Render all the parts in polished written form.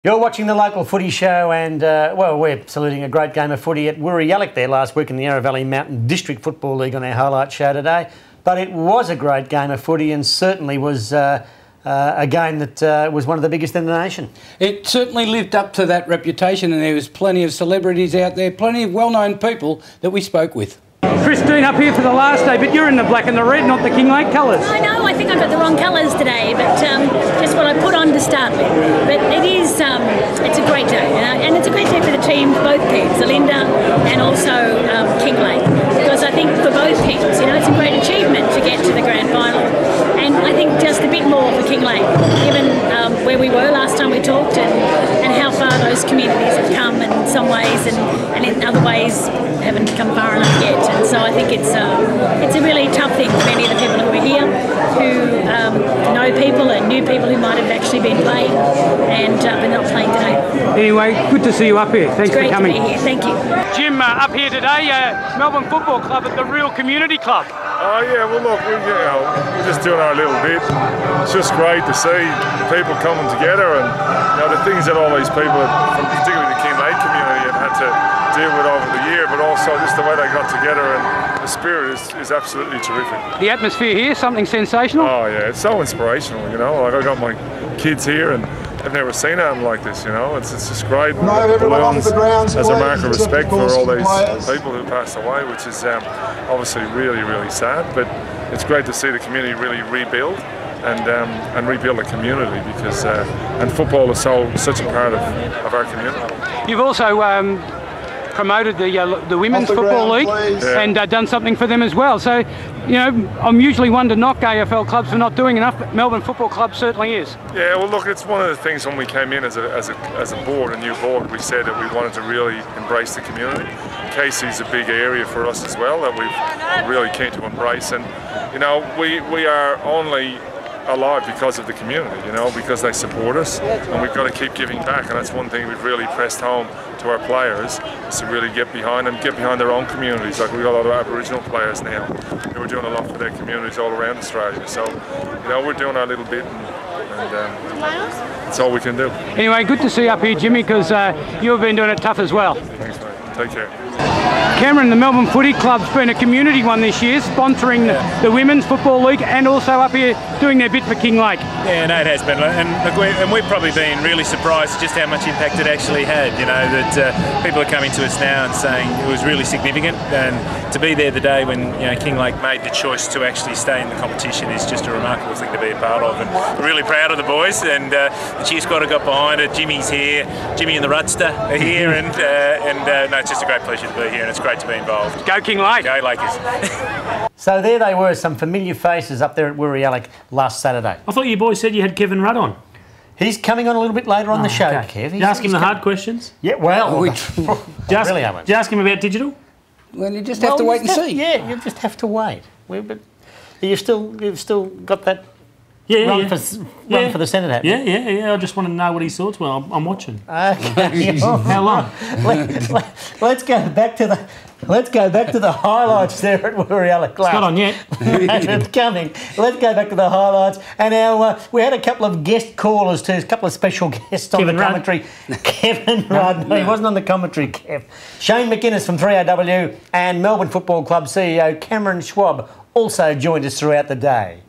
You're watching the local footy show and, well, we're saluting a great game of footy at Wiriyallik there last week in the Yarra Valley Mountain District Football League on our highlight show today. But it was a great game of footy and certainly was a game that was one of the biggest in the nation. It certainly lived up to that reputation, and there was plenty of celebrities out there, plenty of well-known people that we spoke with. Christine up here for the last day, but you're in the black and the red, not the Kinglake colours. I know, I think I've got the wrong colours today, but just what I put on to start with. But it is, it's a great day, and it's a great day for the team, both teams, Olinda and also Kinglake, because I think for both teams, you know, it's a great achievement to get to the grand final. And I think just a bit more for Kinglake, given where we were last time we talked and how far those communities have come in some ways and in other ways haven't come far enough yet. And so I think it's a really tough thing for many of the people who are here, who know people and knew people who might have actually been playing and but not playing today. Anyway, good to see you up here. Thanks for coming. It's great to be here. Thank you. Jim, up here today, Melbourne Football Club at the Real Community Club. Oh yeah, well look, we're just doing our little bit. It's just great to see people coming together and the things that all these people, from particularly the Kinglake community, have had to deal with over the year, but also just the way they got together, and the spirit is absolutely terrific. The atmosphere here, something sensational? Oh yeah, it's so inspirational, like I got my kids here and I've never seen anything like this, It's just great. Balloons as a mark of respect for all these people who passed away, which is obviously really, really sad, but it's great to see the community really rebuild and rebuild a community because and football is such a part of our community. You've also promoted the Women's Football League and done something for them as well. So, I'm usually one to knock AFL clubs for not doing enough, but Melbourne Football Club certainly is. Yeah, well look, it's one of the things when we came in as a board, a new board, we said that we wanted to really embrace the community. Casey's a big area for us as well that we've really keen to embrace, and we are only alive because of the community, because they support us, and we've got to keep giving back, and that's one thing we've really pressed home to our players, is to really get behind them, get behind their own communities. Like we've got a lot of Aboriginal players now who are doing a lot for their communities all around Australia, so we're doing our little bit, and that's all we can do. Anyway, good to see you up here, Jimmy, because you've been doing it tough as well. Thanks mate, take care. Cameron, the Melbourne Footy Club's been a community one this year, sponsoring the Women's Football League and also up here doing their bit for Kinglake. Yeah, no, it has been, and we've probably been really surprised just how much impact it actually had, that people are coming to us now and saying it was really significant, and to be there the day when Kinglake made the choice to actually stay in the competition is just a remarkable thing to be a part of, and we're really proud of the boys, and the cheer squad have got behind it. Jimmy's here, Jimmy and the Rudster are here, and no, it's just a great pleasure to be here, and it's great to be involved. Go Kinglake! Go Lakers! So there they were, some familiar faces up there at Wiriyallik last Saturday. I thought you boys said you had Kevin Rudd on. He's coming on a little bit later on the show, okay. Kev. Did you ask him the hard questions? Yeah, well... Did you ask him about digital? Well, you just have to wait and see. Yeah, you just have to wait. But you've still got that run for the Senate, haven't you? Yeah. I just want to know what his thoughts were. I'm watching. Okay. How long? Let's go back to the highlights there at Wiriyallik. It's not on yet. It's coming. Let's go back to the highlights. And we had a couple of guest callers too, a couple of special guests on the commentary. Kevin Rudd. No, he wasn't on the commentary, Kev. Shane McInnes from 3AW and Melbourne Football Club CEO Cameron Schwab also joined us throughout the day.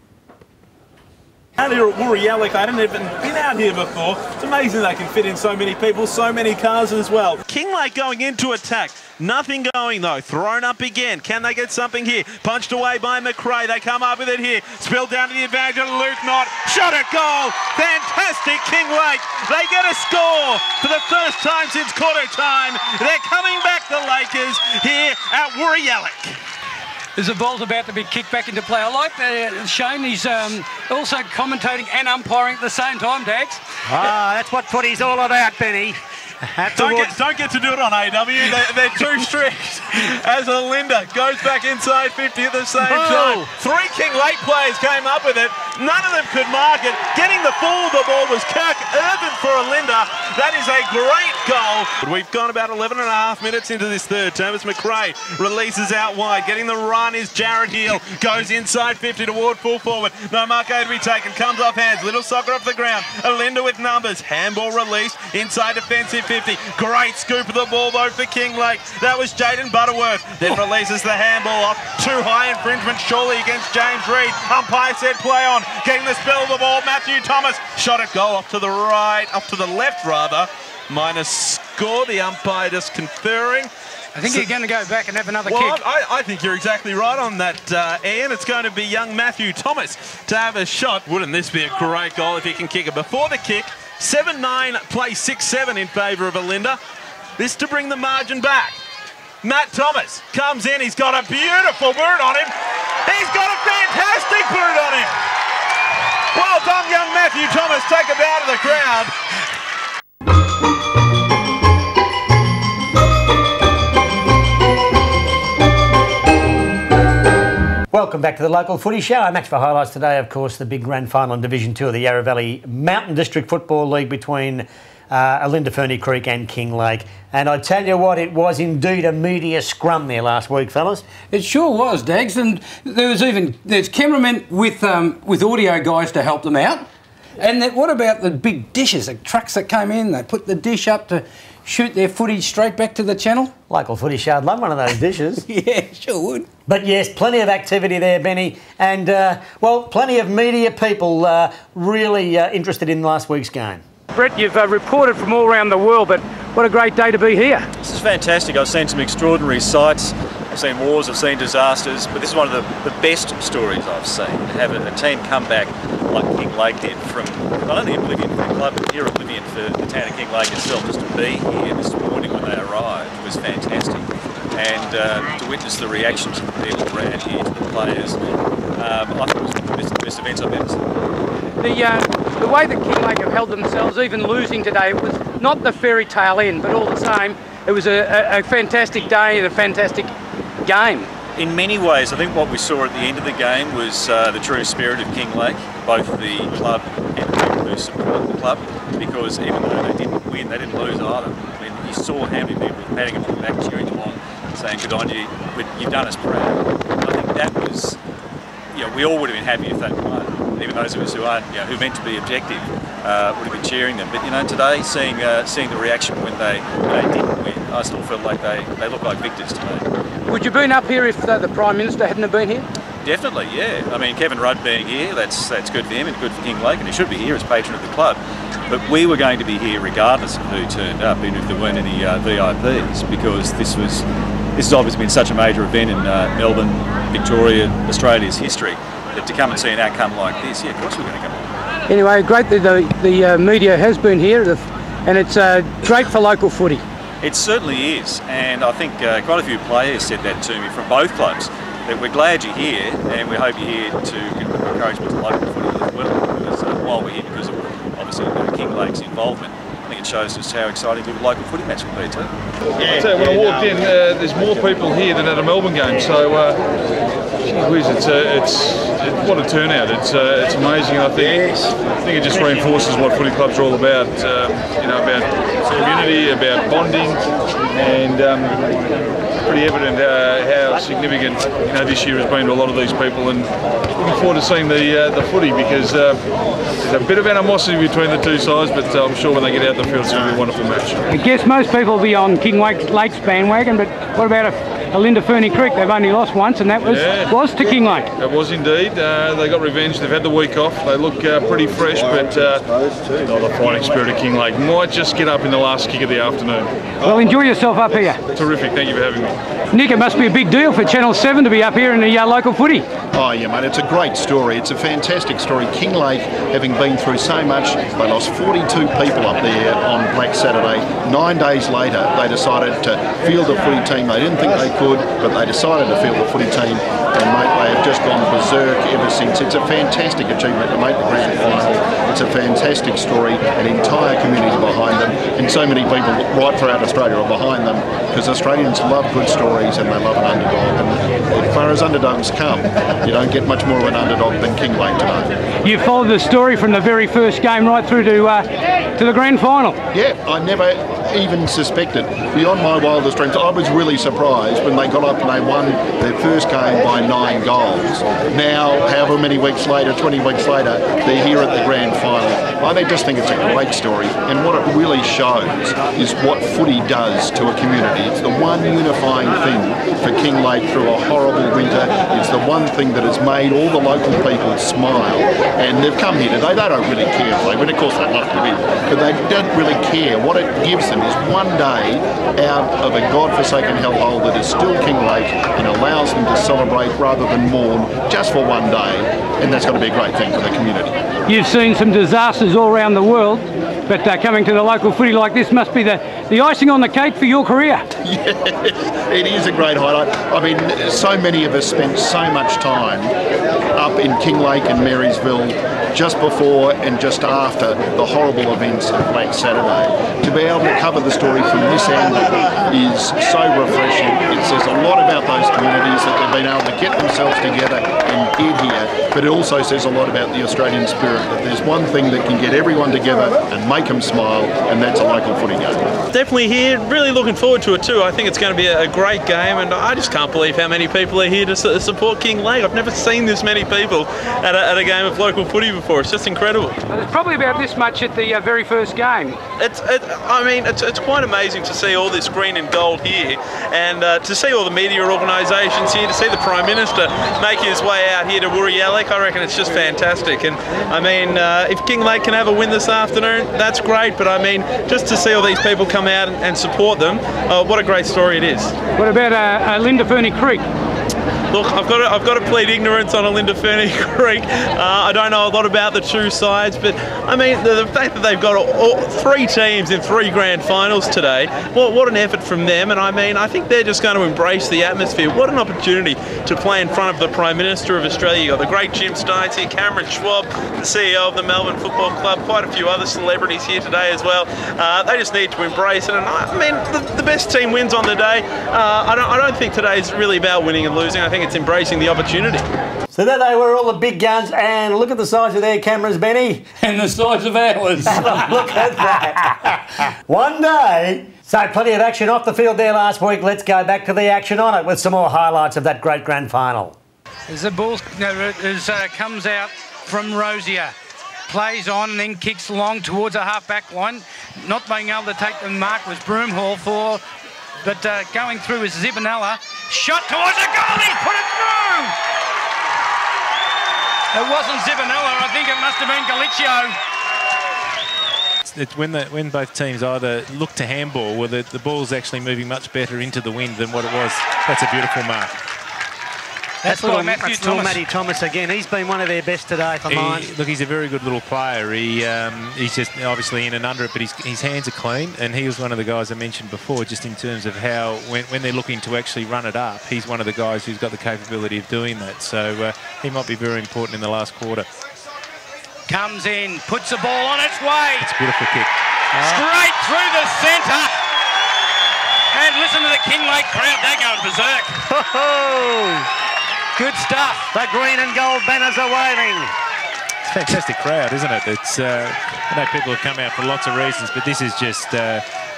Out here at Wiriyallik, I hadn't even been out here before. It's amazing they can fit in so many people, so many cars as well. Kinglake going into attack. Nothing going though. Thrown up again. Can they get something here? Punched away by McRae. They come up with it here. Spilled down to the advantage of Luke Knott. Shot at goal. Fantastic Kinglake. They get a score for the first time since quarter time. They're coming back, the Lakers, here at Wiriyallik. As the ball's about to be kicked back into play. I like Shane, he's also commentating and umpiring at the same time, Dags. That's what footy's all about, Benny. Don't get to do it on AW. They're too strict. As Olinda goes back inside 50 at the same time. 3 Kinglake players came up with it. None of them could mark it. Getting the full of the ball was Kirk Irvin for Olinda. That is a great goal. We've gone about 11 and a half minutes into this third term. It's McRae releases out wide. Getting the run is Jared Heel. Goes inside 50 toward full forward. No mark to be taken. Comes off hands. Little soccer off the ground. Olinda with numbers. Handball release. Inside defensive 50. Great scoop of the ball though for Kinglake. That was Jaden Butterworth. Then releases the handball off. Too high infringement surely against James Reid. Umpire said play on. Getting the spell of the ball. Matthew Thomas. Shot it goal off to the right. Off to the left rather. Minus score. The umpire just conferring. I think you're going to go back and have another kick. I think you're exactly right on that, Ian. It's going to be young Matthew Thomas to have a shot. Wouldn't this be a great goal if he can kick it? Before the kick, 7-9, play 6-7 in favour of Olinda. This to bring the margin back. Matt Thomas comes in. He's got a beautiful boot on him. He's got a fantastic boot on him. Well done, young Matthew Thomas. Take a bow to the crowd. Welcome back to the local footy show. Our match for highlights today, of course, the big grand final in Division 2 of the Yarra Valley Mountain District Football League between Olinda Ferny Creek and Kinglake. And I tell you what, it was indeed a media scrum there last week, fellas. It sure was, Dags. And there's cameramen with audio guys to help them out. And what about the big dishes, the trucks that came in? They put the dish up to shoot their footage straight back to the channel. Local footy show, I'd love one of those dishes. Yeah, sure would. But yes, plenty of activity there, Benny. And, well, plenty of media people really interested in last week's game. Brett, you've reported from all around the world, but what a great day to be here. This is fantastic. I've seen some extraordinary sights. I've seen wars, I've seen disasters, but this is one of the best stories I've seen. To have a team come back like Kinglake did from not only oblivion for the club, but near oblivion for the town of Kinglake itself. Just to be here this morning when they arrived was fantastic. And to witness the reactions of the people around here to the players, I thought it was one of the best events I've ever seen. The way that Kinglake have held themselves, even losing today, it was not the fairy tale end, but all the same, it was a fantastic day and a fantastic game. In many ways, I think what we saw at the end of the game was the true spirit of Kinglake, both the club and the people who support the club, because even though they didn't win, they didn't lose either. I mean, you saw how many people were patting them on the back, cheering them on, saying good on you, you've done us proud. I think that was, we all would have been happy if they won. Even those of us who aren't, who meant to be objective, would have been cheering them. But today, seeing the reaction when they didn't win, I still felt like they looked like victors to me. Would you have been up here if the Prime Minister hadn't have been here? Definitely, yeah. I mean, Kevin Rudd being here, that's good for him and good for Kinglake, and he should be here as patron of the club. But we were going to be here regardless of who turned up, even if there weren't any VIPs, because this has obviously been such a major event in Melbourne, Victoria, Australia's history. That to come and see an outcome like this, of course we're going to come on. Anyway, great that the media has been here, and it's great for local footy. It certainly is, and I think quite a few players said that to me from both clubs, that we're glad you're here, and we hope you're here to give encouragement to local footy as well, because while we're here because of obviously Kinglake's involvement, I think it shows just how exciting a local footy match will be too. Yeah, so when I walked in, there's more people here than at a Melbourne game, so what a turnout. It's amazing. I think it just reinforces what footy clubs are all about. About community, about bonding, and pretty evident how significant this year has been to a lot of these people. And looking forward to seeing the footy, because there's a bit of animosity between the two sides, but I'm sure when they get out the field, it's going to be a wonderful match. I guess most people will be on Kinglake's bandwagon, but what about Olinda Ferny Creek? They've only lost once, and that was to Kinglake. It was indeed. They got revenge. They've had the week off. They look pretty fresh, but the fighting spirit of Kinglake might just get up in the last kick of the afternoon. Well, enjoy yourself up here. Terrific. Thank you for having me. Nick, it must be a big deal for Channel 7 to be up here in the local footy. Oh yeah, mate, it's a great story. It's a fantastic story. Kinglake, having been through so much, they lost 42 people up there on Black Saturday. 9 days later, they decided to field a footy team. They didn't think they could, but they decided to field a footy team. And mate, they have just gone berserk ever since. It's a fantastic achievement to make the grand final. It's a fantastic story, an entire community behind them. And and so many people right throughout Australia are behind them, because Australians love good stories and they love an underdog. And as far as underdogs come, you don't get much more of an underdog than Kinglake today. You followed the story from the very first game right through to the grand final. Yeah, I never even suspected, beyond my wildest dreams. I was really surprised when they got up and they won their first game by 9 goals. Now, however many weeks later, 20 weeks later, they're here at the grand final. I just think it's a great story, and what it really shows is what footy does to a community. It's the one unifying thing for Kinglake through a horrible winter. It's the one thing that has made all the local people smile, and they've come here today. They don't really care if they win. Of course they'd love to win, but they don't really care. What it gives them is one day out of a godforsaken hellhole that is still Kinglake, and allows them to celebrate rather than mourn just for one day, and that's got to be a great thing for the community. You've seen some disasters all around the world, but coming to the local footy like this must be the icing on the cake for your career. Yes, it is a great highlight. I mean, so many of us spent so much time up in Kinglake and Marysville just before and just after the horrible events of Black Saturday. To be able to cover the story from this angle is so refreshing. It says a lot about those communities that they've been able to get themselves together and get here, but it also says a lot about the Australian spirit, that there's one thing that can get everyone together and make them smile, and that's a local footy game. Definitely here, really looking forward to it too. I think it's going to be a great game, and I just can't believe how many people are here to support Kinglake. I've never seen this many people at a game of local footy before. It's just incredible. There's probably about this much at the very first game. It's quite amazing to see all this green and gold here, and to see all the media organisations here, to see the Prime Minister make his way out here to Wurriyalek. I reckon it's just fantastic. And I mean, if Kinglake can have a win this afternoon, that's great. But I mean, just to see all these people come out and support them, what a great story it is. What about Olinda Ferny Creek? Look, I've got to plead ignorance on Olinda Ferny Creek. I don't know a lot about the two sides, but I mean, the fact that they've got all 3 teams in 3 grand finals today, what an effort from them. And I mean, I think they're just going to embrace the atmosphere. What an opportunity to play in front of the Prime Minister of Australia. You've got the great Jim Steins here, Cameron Schwab, the CEO of the Melbourne Football Club, quite a few other celebrities here today as well. They just need to embrace it. And I mean, the best team wins on the day. I don't think today is really about winning and losing. I think it's embracing the opportunity. So there they were, all the big guns, and look at the size of their cameras, Benny. And the size of ours. Look at that. One day. So plenty of action off the field there last week. Let's go back to the action on it with some more highlights of that great grand final. As the ball comes out from Rosier, plays on and then kicks along towards a half-back line. Not being able to take the mark was Broomhall but going through is Zibinella. Shot towards the goal, he's put it through! It wasn't Zibinella, I think it must have been Galicio. It's when both teams either look to handball, where the ball's actually moving much better into the wind than what it was. That's a beautiful mark. That's little Matty Thomas again. He's been one of their best today for mine. Look, he's a very good little player. He's just obviously in and under it, but his hands are clean, and he was one of the guys I mentioned before, just in terms of how when they're looking to actually run it up, he's one of the guys who's got the capability of doing that. So he might be very important in the last quarter. Comes in, puts the ball on its way. It's a beautiful kick. Straight through the centre. And listen to the Kinglake crowd, they're going berserk. Good stuff. The green and gold banners are waving. It's a fantastic crowd, isn't it? It's I know people have come out for lots of reasons, but this is just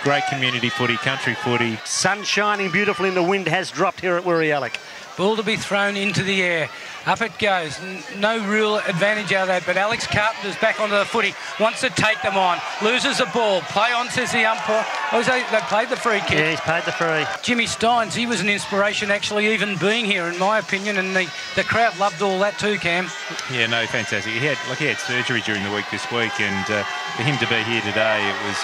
great community footy, country footy. Sun shining beautifully and the wind has dropped here at Wurriyalek. Ball to be thrown into the air. Up it goes. No real advantage out of that, but Alex Carpenter's back onto the footy. Wants to take them on. Loses the ball. Play on, says the umpire. Oh, they played the free kick. Yeah, he's paid the free. Jimmy Steins, he was an inspiration actually even being here, in my opinion, and the crowd loved all that too, Cam. Yeah, no, fantastic. He had surgery during the week this week, and for him to be here today, it was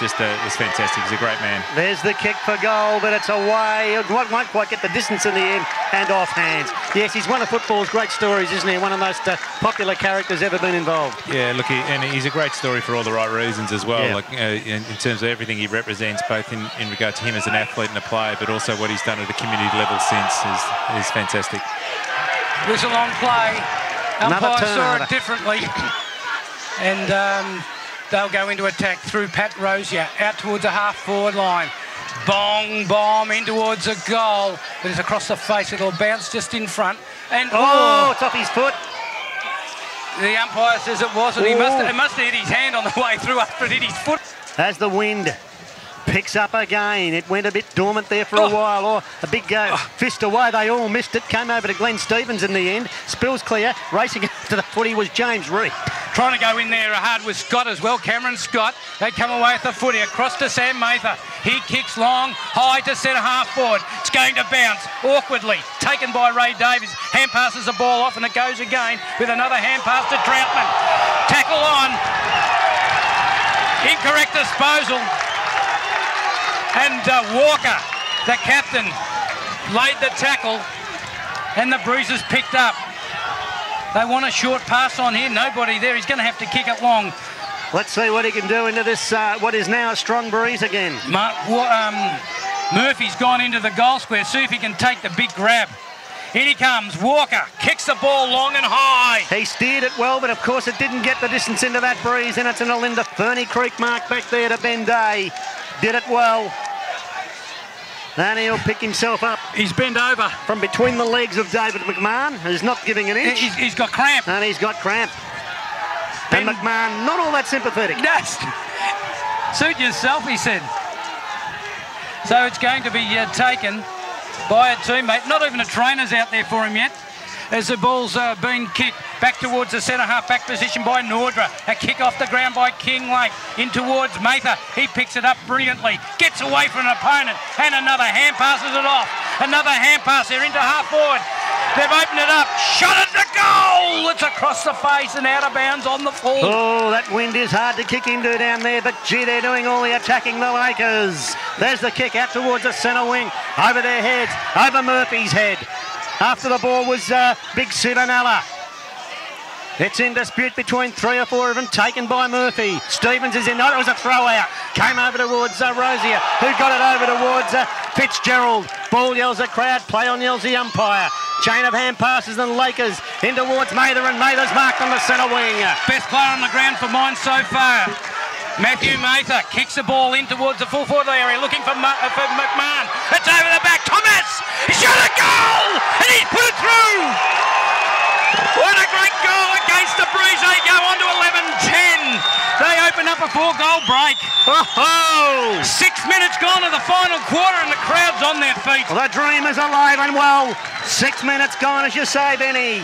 fantastic. He's a great man. There's the kick for goal, but it's away. It won't quite get the distance in the end and off hands. Yes, he's one of football's great stories, isn't he? One of the most popular characters ever been involved. Yeah, look, and he's a great story for all the right reasons as well. Yeah. Like in terms of everything he represents, both in regard to him as an athlete and a player, but also what he's done at a community level since is fantastic. Whistle on play. Umpire saw it differently. And they'll go into attack through Pat Rosier, out towards the half-forward line. Bong, bomb in towards a goal. But it's across the face. It'll bounce just in front. And it's off his foot. The umpire says it wasn't. It must have hit his hand on the way through after it hit his foot. As the wind picks up again, it went a bit dormant there for a while. A big fist away, they all missed it. Came over to Glenn Stevens in the end. Spills clear, racing to the footy was James Reed. Trying to go in there hard with Scott as well, Cameron Scott. They come away with the footy across to Sam Mather. He kicks long, high to centre half forward. It's going to bounce awkwardly. Taken by Ray Davies. Hand passes the ball off and it goes again with another hand pass to Troutman. Tackle on. Incorrect disposal. And Walker, the captain, laid the tackle and the bruises picked up. They want a short pass on here. Nobody there. He's going to have to kick it long. Let's see what he can do into this, what is now a strong breeze again. Murphy's gone into the goal square. See if he can take the big grab. In he comes. Walker kicks the ball long and high. He steered it well, but of course it didn't get the distance into that breeze, and it's an Olinda Ferny Creek mark back there to Ben Day. Did it well. And he'll pick himself up. He's bent over. From between the legs of David McMahon, who's not giving an inch. He's got cramp. And he's got cramp. And McMahon, not all that sympathetic. Yes. Suit yourself, he said. So it's going to be taken by a teammate. Not even a trainer's out there for him yet. As the ball's being kicked back towards the centre half-back position by Nordra. A kick off the ground by Kinglake in towards Mather. He picks it up brilliantly. Gets away from an opponent. And another hand passes it off. Another hand pass there into half-forward. They've opened it up. Shot it to goal! It's across the face and out of bounds on the full. Oh, that wind is hard to kick into down there, but gee, they're doing all the attacking, the Lakers. There's the kick out towards the centre wing. Over their heads. Over Murphy's head. After the ball was Big Sivanella. It's in dispute between 3 or 4 of them, taken by Murphy. Stevens is in. No, it was a throw out. Came over towards Rosier, who got it over towards Fitzgerald. Ball yells the crowd, play on yells the umpire. Chain of hand passes and Lakers in towards Mather, and Mather's marked on the centre wing. Best player on the ground for mine so far. Matthew Mather kicks the ball in towards the full forward area, looking for McMahon. It's over the back. Thomas! He shot a goal! And he's put it through! What a great goal against the Breeze. They go on to 11-10. They open up a 4-goal break. Oh! 6 minutes gone to the final quarter and the crowd's on their feet. Well, the dream is alive and well. 6 minutes gone, as you say, Benny.